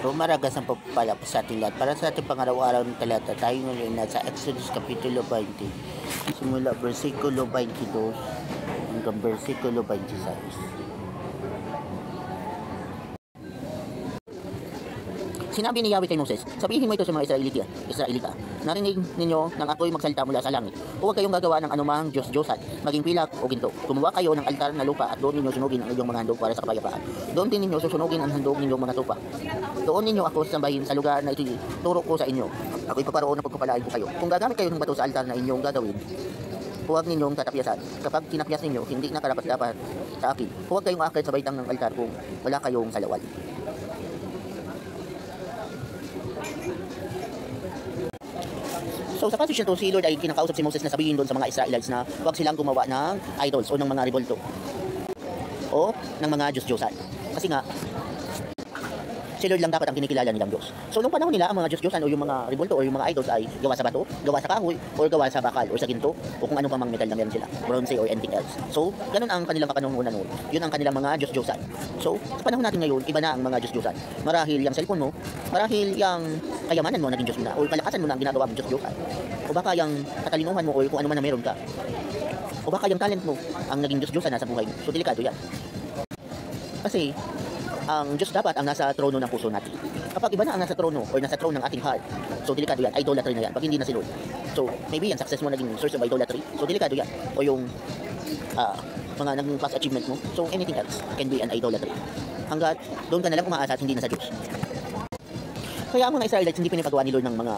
Rumaragas ang pagpapala po sa ating lahat. Para sa ating pangaraw-araw ng talata, tayo ngayon nasa Exodus Kapitulo 20. Simula versikulo 22 hanggang versikulo 26. Sinabi ni Yahweh kay Moses, sabihin mo ito sa mga Israelita, narinig ninyo nang ako'y magsalita mula sa langit. Huwag kayong gagawa ng anumang Diyos-Diyosan, maging pilak o ginto. Gumawa kayo ng altar na lupa at doon ninyo sunugin ang inyong mga handog para sa kapayapaan. Doon din ninyo susunugin ang handog ninyong mga tupa. Doon ninyo ako sasambahin sa lugar na ituturo ko sa inyo. Ako'y paparoon na pagpapalain ko kayo. Kung gagamit kayo ng bato sa altar na inyong gagawin, huwag ninyong tatapyasan. Kapag tinapyas ninyo, hindi na karapat-dapat sa akin. Huwag kayong aakyat sa baitang ng altar kung wala kayong salawal. So sa passage na to, si Lord ay kinakausap si Moses na sabihin doon sa mga Israelites na huwag silang gumawa ng idols o ng mga rebolto o ng mga Diyos-Diyosan. Kasi nga, si Lord lang dapat ang kinikilala nilang Diyos. So nung panahon nila, ang mga Diyos-Diyosan o yung mga rebolto o yung mga idols ay gawa sa bato, gawa sa kahoy, o gawa sa bakal o sa ginto o kung ano pang mga metal na meron sila, bronze or anything else. So ganun ang kanilang kapanungunan noon. Yun ang kanilang mga Diyos-Diyosan. So sa panahon natin ngayon, iba na ang mga Diyos-Diyosan. Marahil yung cellphone mo, marahil yung kayamanan mo naging Diyos mo na, o kalakasan mo na ang ginagawa mong Diyos-Diyosan, o baka yung katalinuhan mo o kung ano man na meron ka, o baka yung talent mo ang naging Diyos-Diyosan na sa buhay mo. So delikado yan. Kasi ang Diyos dapat ang nasa trono ng puso natin. Kapag iba na ang nasa trono o nasa throne ng ating heart, so delikado yan, idolatry na yan, pag hindi na si Lord. So maybe yan, success mo naging source of idolatry, so delikado yan. O yung mga naging past achievement mo, so anything else can be an idolatry. Hanggat doon ka na lang umaasa at hindi na sa Diyos. Kaya ang mga Israelites hindi pinipagawa ni Lord ng mga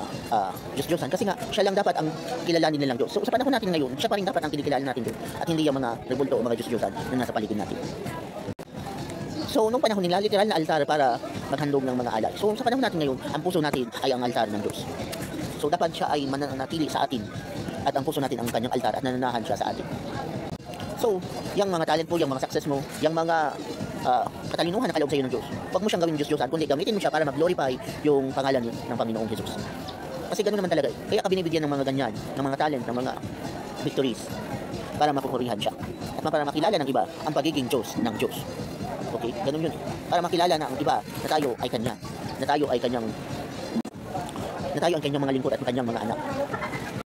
Diyos-Diyosan kasi nga siya lang dapat ang kilalanin nilang Diyos. So sa panahon natin ngayon, siya pa rin dapat ang kinikilala natin doon at hindi yung mga rebulto o mga Diyos-Diyosan na nasa paligid natin. So nung panahon nila, literal na altar para maghandog ng mga alay. So sa panahon natin ngayon, ang puso natin ay ang altar ng Diyos. So dapat siya ay mananatili sa atin at ang puso natin ang kanyang altar at nananahan siya sa atin. So yung mga talent mo, yung mga success mo, yung mga katalinuhan na kaloob sa iyo ng Diyos, huwag mo siyang gawin Diyos-Diyosan, kundi gamitin mo siya para mag-glorify yung pangalan ng Panginoong Jesus. Kasi ganoon naman talaga eh. Kaya ka binibigyan ng mga ganyan, ng mga talent, ng mga victories para mapupurihan siya at para makilala ng iba ang pagiging Diyos ng Diyos. Okay, ganun yun. Para makilala na ang iba na tayo ay kanya, na tayo ay kanyang mga lingkod at kanyang mga anak.